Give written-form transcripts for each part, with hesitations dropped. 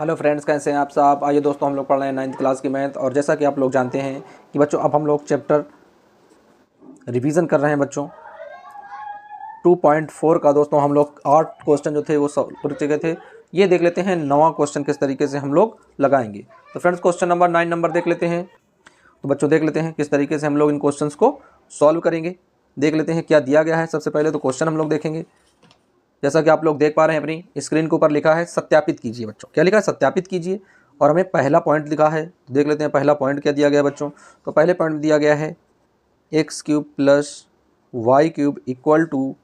Hello friends, कैसे हैं आप सब। आइए दोस्तों, हम लोग पढ़ रहे हैं 9th क्लास की मैथ। और जैसा कि आप लोग जानते हैं कि बच्चों अब हम लोग चैप्टर रिवीजन कर रहे हैं बच्चों 2.4 का। दोस्तों हम लोग 8 क्वेश्चन जो थे वो सॉल्व कर चुके थे। ये देख लेते हैं 9वां क्वेश्चन किस तरीके से हम लोग लगाएंगे। तो फ्रेंड्स क्वेश्चन नंबर 9 नंबर देख लेते हैं। तो बच्चों देख लेते हैं किस तरीके से हम लोग इन क्वेश्चंस को सॉल्व करेंगे। देख लेते हैं क्या दिया गया है। सबसे पहले तो क्वेश्चन हम लोग देखेंगे। जैसा कि आप लोग देख पा रहे हैं अपनी स्क्रीन के ऊपर लिखा है सत्यापित कीजिए। बच्चों क्या लिखा है? सत्यापित कीजिए। और हमें पहला पॉइंट लिखा है, देख लेते हैं पहला पॉइंट क्या दिया गया है बच्चों। तो पहले पॉइंट में दिया गया है x³ plus y³ equal to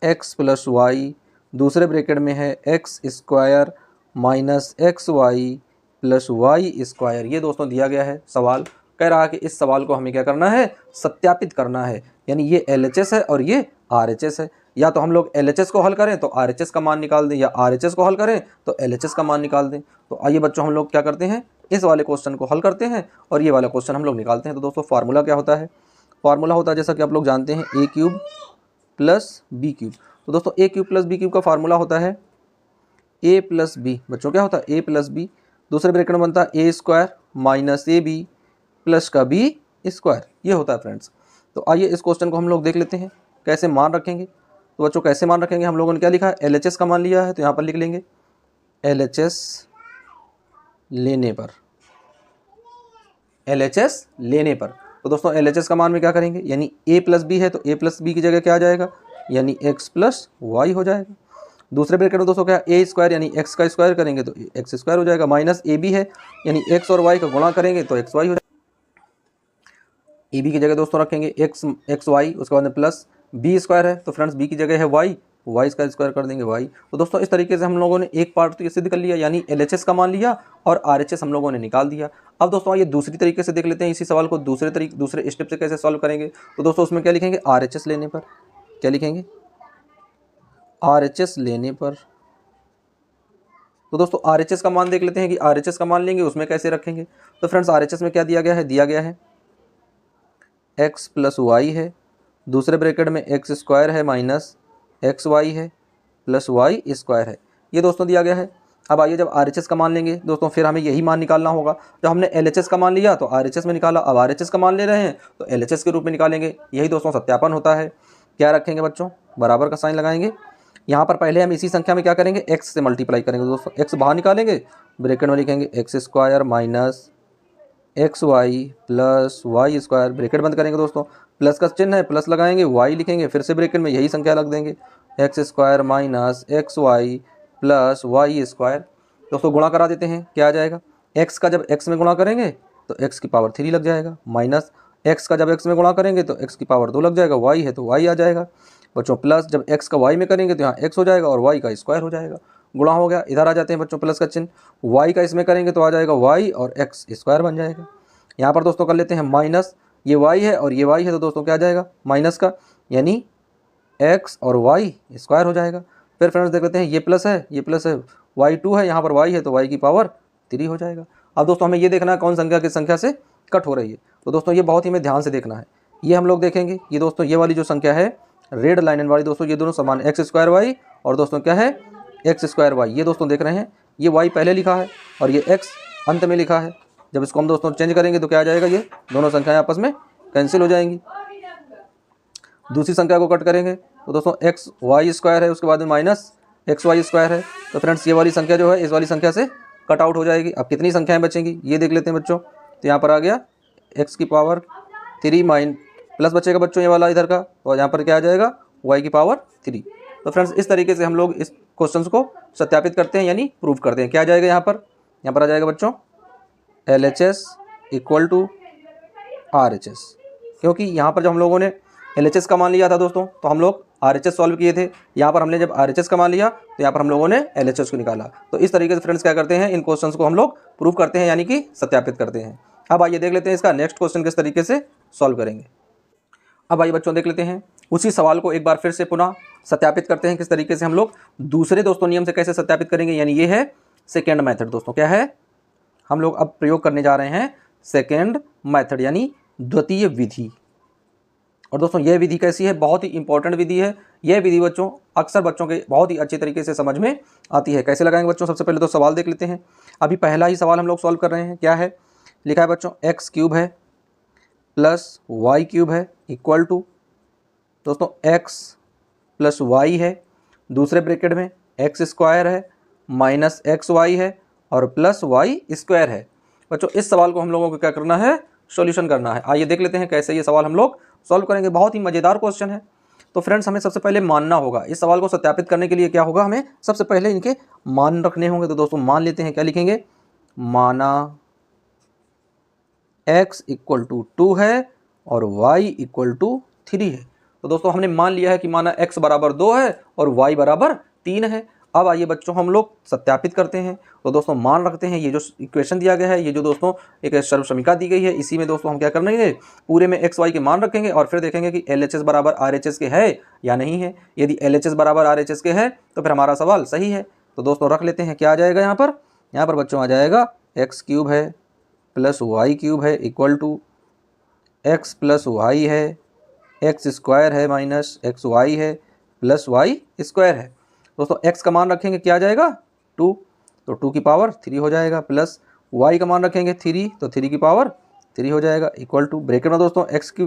x plus y, दूसरे ब्रैकेट में है x² minus XY plus y²। ये दोस्तों दिया गया है। सवाल कह रहा है कि इस सवाल को हमें क्या करना है? सत्यापित करना है। यानी ये LHS है और ये RHS है। या तो हम लोग LHS को हल करें तो RHS का मान निकाल दें, या RHS को हल करें तो LHS का मान निकाल दें। तो आइए बच्चों हम लोग क्या करते हैं, इस वाले क्वेश्चन को हल करते हैं और ये वाला क्वेश्चन हम लोग निकालते हैं। तो दोस्तों फार्मूला क्या होता है? फार्मूला होता है जैसा कि आप लोग जानते हैं a³ प्लस b³। तो दोस्तों a³ प्लस b³ का फार्मूला होता है a प्लस बी। बच्चों क्या होता है? a प्लस बी, दूसरे ब्रैकेट में बनता है a² माइनस AB प्लस का b²। ये होता है फ्रेंड्स। तो आइए इस क्वेश्चन को हम लोग देख लेते हैं कैसे मान रखेंगे। तो बच्चों कैसे मान रखेंगे, हम लोगों ने क्या लिखा है? LHS का मान लिया है तो यहाँ पर लिख लेंगे LHS लेने पर, LHS लेने पर। तो दोस्तों LHS का मान में क्या करेंगे, यानी a प्लस बी है तो a प्लस बी की जगह क्या आ जाएगा, यानी x प्लस वाई हो जाएगा। दूसरे ब्रैकेट में दोस्तों क्या, a² यानी x का स्क्वायर करेंगे तो x² हो जाएगा, माइनस AB है यानी x और y का गुणा करेंगे तो xy हो जाएगा। AB की जगह दोस्तों रखेंगे xy, उसके बाद में प्लस b² है तो फ्रेंड्स b की जगह है y का स्क्वायर कर देंगे y। तो दोस्तों इस तरीके से हम लोगों ने एक पार्ट तो ये सिद्ध कर लिया, यानी LHS का मान लिया और RHS हम लोगों ने निकाल दिया। अब दोस्तों ये दूसरी तरीके से देख लेते हैं इसी सवाल को दूसरे स्टेप से कैसे सॉल्व करेंगे। तो दोस्तों उसमें क्या लिखेंगे? RHS लेने पर। क्या लिखेंगे? RHS लेने पर। तो दोस्तों RHS का मान देख लेते हैं कि RHS का मान लेंगे उसमें कैसे रखेंगे। तो फ्रेंड्स RHS में क्या दिया गया है? दिया गया है x प्लस वाई है, दूसरे ब्रैकेट में x² है माइनस XY है प्लस y² है। ये दोस्तों दिया गया है। अब आइए जब RHS का मान लेंगे दोस्तों फिर हमें यही मान निकालना होगा। जब हमने LHS का मान लिया तो RHS में निकाला, अब RHS का मान ले रहे हैं तो LHS के रूप में निकालेंगे। यही दोस्तों सत्यापन होता है। क्या रखेंगे बच्चों? बराबर का साइन लगाएंगे। यहाँ पर पहले हम इसी संख्या में क्या करेंगे? x से मल्टीप्लाई करेंगे दोस्तों। x बाहर निकालेंगे, ब्रैकेट में लिखेंगे x² minus XY plus y², bracket बंद करेंगे दोस्तों। प्लस का चिन्ह है, प्लस लगाएंगे, y लिखेंगे, फिर से ब्रैकेट में यही संख्या लग देंगे x² minus XY plus y²। दोस्तों गुणा करा देते हैं, क्या आ जाएगा? x का जब x में गुणा करेंगे तो x की पावर 3 लग जाएगा, माइनस x का जब x में गुणा करेंगे तो x की पावर 2 लग जाएगा, y है तो y आ जाएगा बच्चों। प्लस जब x का y में करेंगे तो यहाँ x हो जाएगा और y का स्क्वायर हो जाएगा। गुणा हो गया, इधर आ जाते हैं बच्चों प्लस का चिन्ह, y का इसमें करेंगे तो आ जाएगा y और x² बन जाएगा। यहाँ पर दोस्तों कर लेते हैं माइनस, ये y है और ये y है तो दोस्तों क्या आ जाएगा? माइनस का, यानी x और y² हो जाएगा। फिर फ्रेंड्स देख लेते हैं ये प्लस है, ये प्लस है, y2 है, यहाँ पर y है तो y की पावर 3 हो जाएगा। अब दोस्तों हमें ये देखना है कौन संख्या किस संख्या से कट हो रही है। तो दोस्तों ये बहुत ही हमें ध्यान से देखना है। ये हम लोग देखेंगे, ये दोस्तों ये वाली जो संख्या है रेड लाइन वाली दोस्तों, ये दोनों समान x² y और दोस्तों क्या है? x² y। ये दोस्तों देख रहे हैं ये y पहले लिखा है और ये x अंत में लिखा है। जब इसको हम दोस्तों चेंज करेंगे तो क्या आ जाएगा? ये दोनों संख्याएं आपस में कैंसिल हो जाएंगी। दूसरी संख्या को कट करेंगे तो दोस्तों XY² है, उसके बाद में माइनस XY² है। तो फ्रेंड्स ये वाली संख्या जो है इस वाली संख्या से कट आउट हो जाएगी। अब कितनी संख्याएं बचेंगी ये देख लेते हैं बच्चों। तो यहाँ पर आ गया x की पावर 3 प्लस बचेगा बच्चों ये वाला इधर का, और यहाँ पर क्या आ जाएगा? y की पावर 3। तो फ्रेंड्स इस तरीके से हम लोग इस क्वेश्चन को सत्यापित करते हैं, यानी प्रूव करते हैं। क्या आ जाएगा यहाँ पर आ जाएगा बच्चों LHS इक्वल टू RHS। क्योंकि यहाँ पर जब हम लोगों ने LHS का मान लिया था दोस्तों तो हम लोग RHS सॉल्व किए थे। यहाँ पर हमने जब RHS का मान लिया तो यहाँ पर हम लोगों ने LHS को निकाला। तो इस तरीके से फ्रेंड्स क्या करते हैं, इन क्वेश्चंस को हम लोग प्रूव करते हैं, यानी कि सत्यापित करते हैं। अब आइए देख लेते हैं इसका नेक्स्ट क्वेश्चन किस तरीके से सॉल्व करेंगे। अब आइए बच्चों देख लेते हैं उसी सवाल को एक बार फिर से पुनः सत्यापित करते हैं किस तरीके से हम लोग दूसरे दोस्तों नियम से कैसे सत्यापित करेंगे। यानी ये है सेकेंड मेथड दोस्तों। क्या है? हम लोग अब प्रयोग करने जा रहे हैं सेकेंड मेथड, यानी द्वितीय विधि। और दोस्तों यह विधि कैसी है, बहुत ही इंपॉर्टेंट विधि है। यह विधि बच्चों अक्सर बच्चों के बहुत ही अच्छे तरीके से समझ में आती है। कैसे लगाएंगे बच्चों, सबसे पहले तो सवाल देख लेते हैं। अभी पहला ही सवाल हम लोग सॉल्व कर रहे हैं। क्या है, लिखा है बच्चों एक्स क्यूब है प्लस वाई क्यूब है इक्वल टू दोस्तों एक्स प्लस वाई है, दूसरे ब्रैकेट में एक्स स्क्वायर है माइनस एक्स वाई है और प्लस वाई स्क्वायर है। बच्चों इस सवाल को हम लोगों को क्या करना है, सॉल्यूशन करना है। आइए देख लेते हैं कैसे ये सवाल हम लोग सॉल्व करेंगे। बहुत ही मज़ेदार क्वेश्चन है। तो फ्रेंड्स हमें सबसे पहले मानना होगा, इस सवाल को सत्यापित करने के लिए क्या होगा, हमें सबसे पहले इनके मान रखने होंगे। तो दोस्तों मान लेते हैं, क्या लिखेंगे, माना x इक्वल टू 2 है और y इक्वल टू 3 है। तो दोस्तों हमने मान लिया है कि माना x बराबर 2 है और y बराबर 3 है। अब आइए बच्चों हम लोग सत्यापित करते हैं। तो दोस्तों मान रखते हैं, ये जो इक्वेशन दिया गया है, ये जो दोस्तों एक सर्वसमीका दी गई है, इसी में दोस्तों हम क्या करेंगे, पूरे में एक्स वाई के मान रखेंगे और फिर देखेंगे कि LHS बराबर RHS के है या नहीं है। यदि LHS बराबर RHS के है तो फिर हमारा सवाल सही है। तो दोस्तों रख लेते हैं, क्या आ जाएगा यहाँ पर बच्चों आ जाएगा एक्स क्यूब है प्लस वाई क्यूब है equal to x plus y है, एक्स स्क्वायर है माइनस एक्स वाई है प्लस वाई स्क्वायर है। दोस्तों x का मान रखेंगे, क्या आ जाएगा 2, तो 2 की पावर 3 हो जाएगा, प्लस y का मान रखेंगे 3, तो 3 की पावर 3 हो जाएगा इक्वल टू ब्रैकेट में दोस्तों x की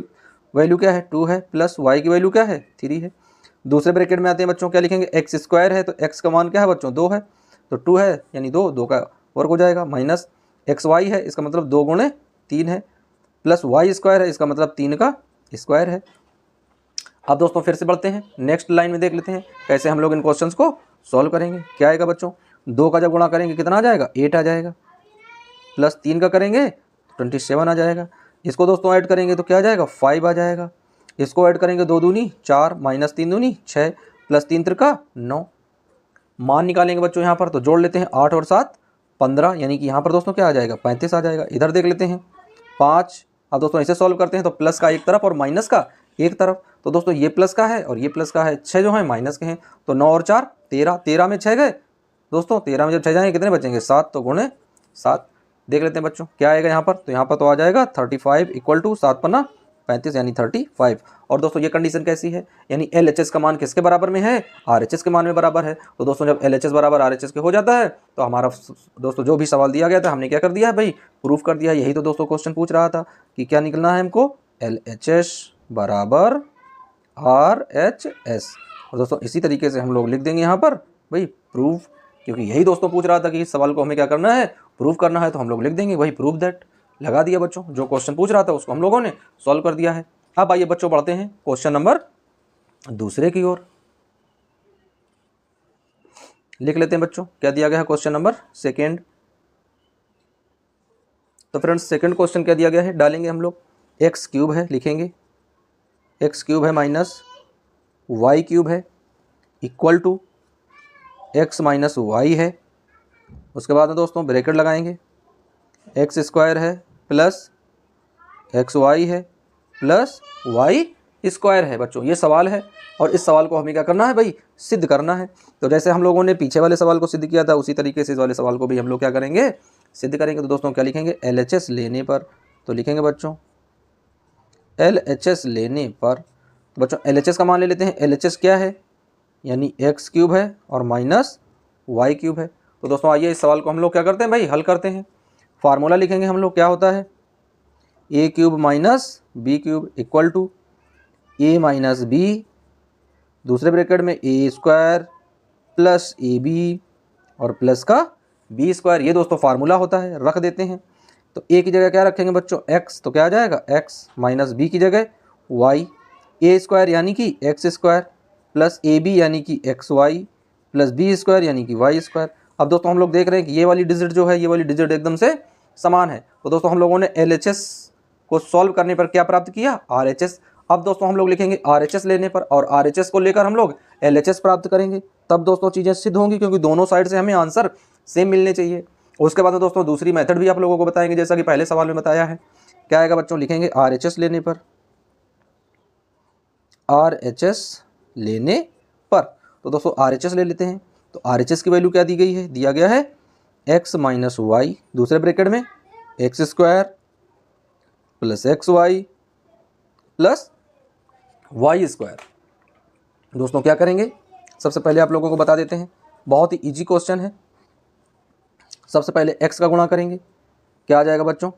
वैल्यू क्या है 2 है प्लस y की वैल्यू क्या है 3 है। दूसरे ब्रैकेट में आते हैं बच्चों, क्या लिखेंगे एक्स स्क्वायर है, तो x का मान क्या है बच्चों 2 है, तो 2 है यानी 2 का वर्ग हो जाएगा, माइनस एक्स वाई है, इसका मतलब 2 गुणे 3 है, प्लस वाई स्क्वायर है, इसका मतलब 3 का स्क्वायर है। अब दोस्तों फिर से बढ़ते हैं, नेक्स्ट लाइन में देख लेते हैं कैसे हम लोग इन क्वेश्चंस को सॉल्व करेंगे। क्या आएगा बच्चों, 2 का जब गुणा करेंगे कितना आ जाएगा 8 आ जाएगा, प्लस 3 का करेंगे 27 आ जाएगा, इसको दोस्तों ऐड करेंगे तो क्या आ जाएगा 5 आ जाएगा, इसको ऐड करेंगे 2 दूनी 4 माइनस 3 दूनी 6 प्लस 3 त्रिका 9। मान निकालेंगे बच्चों यहाँ पर, तो जोड़ लेते हैं 8 और 7 15, यानी कि यहाँ पर दोस्तों क्या आ जाएगा 35 आ जाएगा। इधर देख लेते हैं 5। अब दोस्तों इसे सॉल्व करते हैं, तो प्लस का एक तरफ और माइनस का एक तरफ, तो दोस्तों ये प्लस का है और ये प्लस का है, 6 जो है माइनस के हैं, तो 9 और 4 13, 13 में 6 गए दोस्तों, 13 में जब 6 जाएंगे कितने बचेंगे 7, तो गुणे 7। देख लेते हैं बच्चों क्या आएगा यहाँ पर, तो यहाँ पर तो आ जाएगा 35 इक्वल टू 7 पन्ना 35 यानी 35। और दोस्तों ये कंडीशन कैसी है, यानी LHS का मान किसके बराबर में है, RHS के मान में बराबर है। तो दोस्तों जब LHS बराबर RHS के हो जाता है तो हमारा दोस्तों जो भी सवाल दिया गया था हमने क्या कर दिया है भाई, प्रूफ कर दिया। यही तो दोस्तों क्वेश्चन पूछ रहा था कि क्या निकलना है हमको, LHS बराबर RHS। और दोस्तों इसी तरीके से हम लोग लिख देंगे यहाँ पर भाई प्रूफ, क्योंकि यही दोस्तों पूछ रहा था कि इस सवाल को हमें क्या करना है, प्रूफ करना है, तो हम लोग लिख देंगे वही प्रूफ दैट, लगा दिया बच्चों। जो क्वेश्चन पूछ रहा था उसको हम लोगों ने सॉल्व कर दिया है। अब आइए बच्चों बढ़ते हैं क्वेश्चन नंबर दूसरे की ओर, लिख लेते हैं बच्चों क्या दिया गया है क्वेश्चन नंबर सेकेंड। तो फ्रेंड्स सेकेंड क्वेश्चन क्या दिया गया है, डालेंगे हम लोग एक्स क्यूब है, लिखेंगे एक्स क्यूब है माइनस वाई क्यूब है equal to x minus y है। उसके बाद में दोस्तों ब्रैकेट लगाएंगे, एक्स स्क्वायर है प्लस एक्स वाई है प्लस वाई स्क्वायर है। बच्चों ये सवाल है और इस सवाल को हमें क्या करना है भाई, सिद्ध करना है। तो जैसे हम लोगों ने पीछे वाले सवाल को सिद्ध किया था उसी तरीके से इस वाले सवाल को भी हम लोग क्या करेंगे, सिद्ध करेंगे। तो दोस्तों क्या लिखेंगे, LHS लेने पर, तो लिखेंगे बच्चों LHS लेने पर, तो बच्चों LHS का मान ले लेते हैं। LHS क्या है, यानी एक्स क्यूब है और माइनस वाई क्यूब है। तो दोस्तों आइए इस सवाल को हम लोग क्या करते हैं भाई, हल करते हैं। फार्मूला लिखेंगे हम लोग, क्या होता है a cube minus b cube equal to a minus b, दूसरे ब्रैकेट में a स्क्वायर प्लस AB और प्लस का b स्क्वायर। ये दोस्तों फार्मूला होता है, रख देते हैं। तो a की जगह क्या रखेंगे बच्चों x, तो क्या आ जाएगा x माइनस b की जगह y, a स्क्वायर यानी कि x स्क्वायर प्लस AB यानी कि XY प्लस b स्क्वायर यानी कि y स्क्वायर। अब दोस्तों हम लोग देख रहे हैं कि ये वाली डिजिट जो है, ये वाली डिजिट एकदम से समान है। तो दोस्तों हम लोगों ने LHS को सॉल्व करने पर क्या प्राप्त किया, RHS। अब दोस्तों हम लोग लिखेंगे RHS लेने पर और RHS को लेकर हम लोग LHS प्राप्त करेंगे, तब दोस्तों चीज़ें सिद्ध होंगी, क्योंकि दोनों साइड से हमें आंसर सेम मिलने चाहिए। उसके बाद दोस्तों दूसरी मेथड भी आप लोगों को बताएंगे, जैसा कि पहले सवाल में बताया है। क्या आएगा बच्चों, लिखेंगे RHS लेने पर, RHS लेने पर। तो दोस्तों RHS ले लेते हैं। तो RHS की वैल्यू क्या दी गई है, दिया गया है x माइनस वाई, दूसरे ब्रैकेट में x square plus x y plus y square. दोस्तों क्या करेंगे, सबसे पहले आप लोगों को बता देते हैं, बहुत ही इजी क्वेश्चन है। सबसे पहले x का गुणा करेंगे, क्या आ जाएगा बच्चों,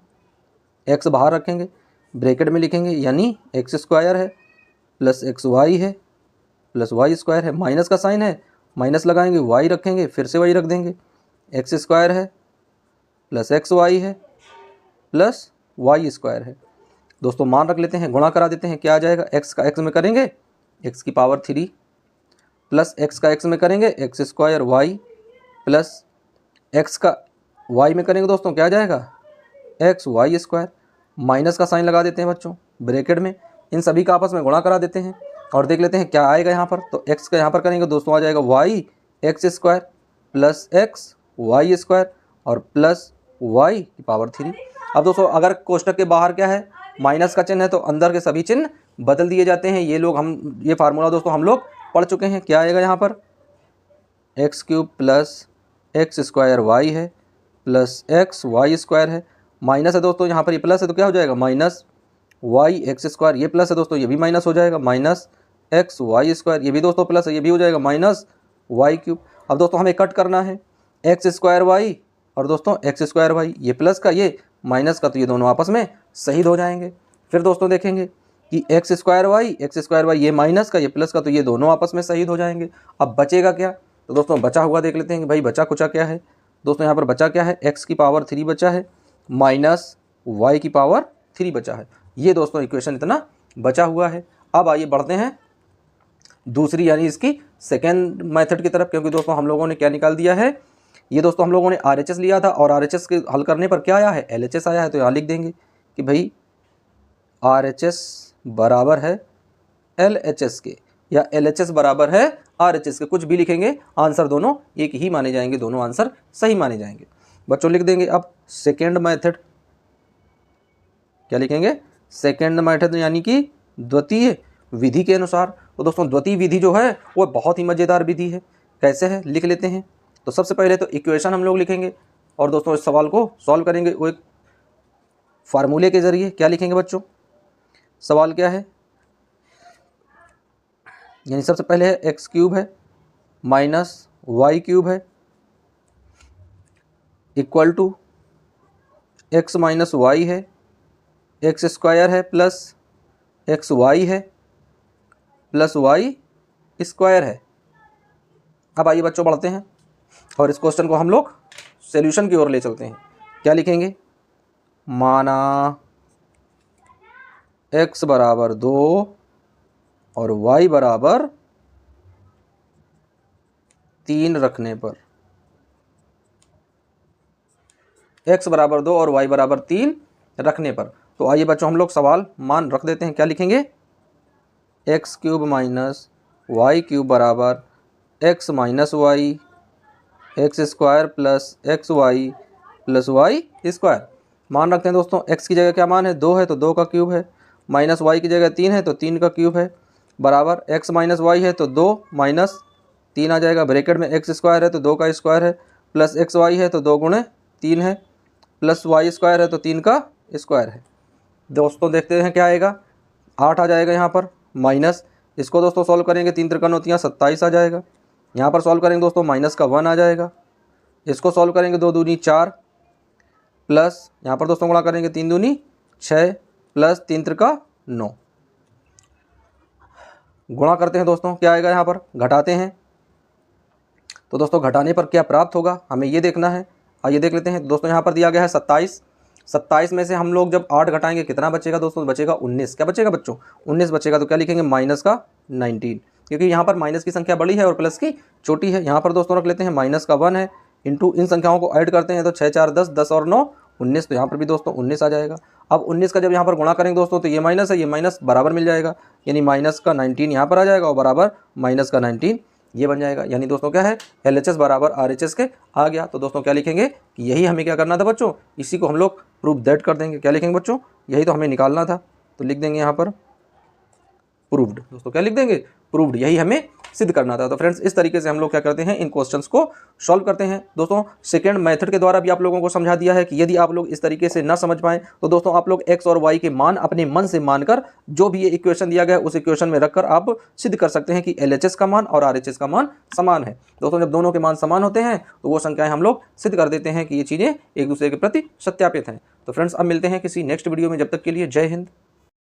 x बाहर रखेंगे, ब्रैकेट में लिखेंगे, यानी एक्स स्क्वायर है प्लस एक्स वाई है प्लस वाई स्क्वायर है, माइनस का साइन है, माइनस लगाएंगे, वाई रखेंगे, फिर से वाई रख देंगे, एक्स स्क्वायर है प्लस एक्स वाई है प्लस वाई स्क्वायर है। दोस्तों मान रख लेते हैं, गुणा करा देते हैं, क्या आ जाएगा, x का x में करेंगे x की पावर 3 प्लस x का x में करेंगे x square y plus x का y में करेंगे दोस्तों, क्या आ जाएगा, एक्स वाई स्क्वायर। माइनस का साइन लगा देते हैं बच्चों ब्रैकेट में, इन सभी का आपस में गुणा करा देते हैं और देख लेते हैं क्या आएगा यहाँ पर। तो x का यहाँ पर करेंगे दोस्तों, आ जाएगा y x square plus x y square और प्लस वाई की पावर 3। अब दोस्तों अगर कोष्टक के बाहर क्या है, माइनस का चिन्ह है, तो अंदर के सभी चिन्ह बदल दिए जाते हैं। ये फार्मूला दोस्तों हम लोग पढ़ चुके हैं। क्या आएगा यहाँ पर, x cube plus x square y है प्लस एक्स वाई स्क्वायर है, माइनस है दोस्तों यहाँ पर, ये प्लस है तो क्या हो जाएगा, माइनस वाई एक्स स्क्वायर, ये प्लस है दोस्तों, ये भी माइनस हो जाएगा, माइनस एक्स वाई स्क्वायर, ये भी दोस्तों प्लस है, ये भी हो जाएगा माइनस वाई क्यूब। अब दोस्तों हमें कट करना है, एक्स स्क्वायर वाई और दोस्तों एक्स स्क्वायर वाई, ये प्लस का ये माइनस का, तो ये दोनों आपस में शहीद हो जाएंगे। फिर दोस्तों देखेंगे कि एक्स स्क्वायर वाई ये माइनस का, ये प्लस का, तो ये दोनों आपस में शहीद हो जाएंगे। अब बचेगा क्या, तो दोस्तों बचा हुआ देख लेते हैं कि भाई बचा कुचा क्या है। दोस्तों यहाँ पर बचा क्या है, एक्स की पावर 3 बचा है माइनस वाई की पावर 3 बचा है। ये दोस्तों इक्वेशन इतना बचा हुआ है। अब आइए बढ़ते हैं दूसरी यानी इसकी सेकेंड मेथड की तरफ, क्योंकि दोस्तों हम लोगों ने क्या निकाल दिया है, ये दोस्तों हम लोगों ने RHS लिया था और RHS के हल करने पर क्या आया है, LHS आया है। तो यहाँ लिख देंगे कि भाई RHS बराबर है LHS के या LHS बराबर है RHS के, कुछ भी लिखेंगे आंसर दोनों एक ही माने जाएंगे, दोनों आंसर सही माने जाएंगे। बच्चों लिख देंगे अब सेकेंड मेथड, क्या लिखेंगे, सेकेंड मेथड यानी कि द्वितीय विधि के अनुसार। तो दोस्तों द्वितीय विधि जो है वो बहुत ही मज़ेदार विधि है। कैसे है, लिख लेते हैं। तो सबसे पहले तो इक्वेशन हम लोग लिखेंगे और दोस्तों इस सवाल को सॉल्व करेंगे वो एक फार्मूले के ज़रिए। क्या लिखेंगे बच्चों, सवाल क्या है, यानी सबसे पहले है एक्स क्यूब है माइनस वाई क्यूब है equal to x minus y है, एक्स स्क्वायर है प्लस एक्स वाई है प्लस वाई स्क्वायर है। अब आइए बच्चों बढ़ते हैं और इस क्वेश्चन को हम लोग सॉल्यूशन की ओर ले चलते हैं। क्या लिखेंगे, माना x बराबर 2 और y बराबर 3 रखने पर, x बराबर 2 और y बराबर 3 रखने पर। तो आइए बच्चों हम लोग सवाल मान रख देते हैं। क्या लिखेंगे, x cube minus y cube बराबर x minus y x square plus x y plus y square. मान रखते हैं दोस्तों, x की जगह क्या मान है, 2 है तो 2 का क्यूब है, माइनस वाई की जगह 3 है तो 3 का क्यूब है, बराबर x माइनस वाई है तो 2 माइनस 3 आ जाएगा, ब्रैकेट में एक्स स्क्वायर है तो 2 का स्क्वायर है प्लस एक्स वाई है तो 2 गुणे 3 है प्लस वाई स्क्वायर है तो 3 का स्क्वायर है। दोस्तों देखते हैं क्या आएगा, 8 आ जाएगा यहाँ पर, माइनस इसको दोस्तों सॉल्व करेंगे, 3 त्रिकोणमितियाँ 27 आ जाएगा। यहाँ पर सॉल्व करेंगे दोस्तों, माइनस का 1 आ जाएगा, इसको सॉल्व करेंगे 2 दूनी 4 प्लस यहाँ पर दोस्तों गुणा करेंगे 3 दूनी 6 प्लस 3 त्रिका 9। गुणा करते हैं दोस्तों, क्या आएगा यहाँ पर, घटाते हैं। तो दोस्तों घटाने पर क्या प्राप्त होगा हमें ये देखना है। आइए देख लेते हैं दोस्तों, यहाँ पर दिया गया है 27, 27 में से हम लोग जब 8 घटाएंगे कितना बचेगा दोस्तों, बचेगा 19। क्या बचेगा बच्चों, 19 बचेगा। तो क्या लिखेंगे, माइनस का 19, क्योंकि यहाँ पर माइनस की संख्या बड़ी है और प्लस की छोटी है। यहाँ पर दोस्तों रख लेते हैं माइनस का 1 है, इंटू इन संख्याओं को ऐड करते हैं तो 6 4 10, 10 और 9 19, तो यहाँ पर भी दोस्तों 19 आ जाएगा। अब 19 का जब यहाँ पर गुणा करेंगे दोस्तों तो ये माइनस है, ये माइनस बराबर मिल जाएगा, यानी माइनस का 19 यहाँ पर आ जाएगा और बराबर माइनस का 19 ये बन जाएगा। यानी दोस्तों क्या है, LHS बराबर RHS के आ गया। तो दोस्तों क्या लिखेंगे कि यही हमें क्या करना था बच्चों, इसी को हम लोग प्रूफ दैट कर देंगे। क्या लिखेंगे बच्चों, यही तो हमें निकालना था, तो लिख देंगे यहाँ पर प्रूव्ड। दोस्तों क्या लिख देंगे, प्रूव्ड, यही हमें सिद्ध करना था। तो फ्रेंड्स इस तरीके से हम लोग क्या करते हैं, इन क्वेश्चंस को सॉल्व करते हैं। दोस्तों सेकंड मेथड के द्वारा भी आप लोगों को समझा दिया है कि यदि आप लोग इस तरीके से ना समझ पाएं तो दोस्तों आप लोग x और y के मान अपने मन से मानकर जो भी ये इक्वेशन दिया गया है उस इक्वेशन में रखकर आप सिद्ध कर सकते हैं कि LHS का मान और RHS का मान समान है। दोस्तों जब दोनों के मान समान होते हैं तो वो संख्याएं हम लोग सिद्ध कर देते हैं कि ये चीज़ें एक दूसरे के प्रति सत्यापित हैं। तो फ्रेंड्स अब मिलते हैं किसी नेक्स्ट वीडियो में, जब तक के लिए जय हिंद।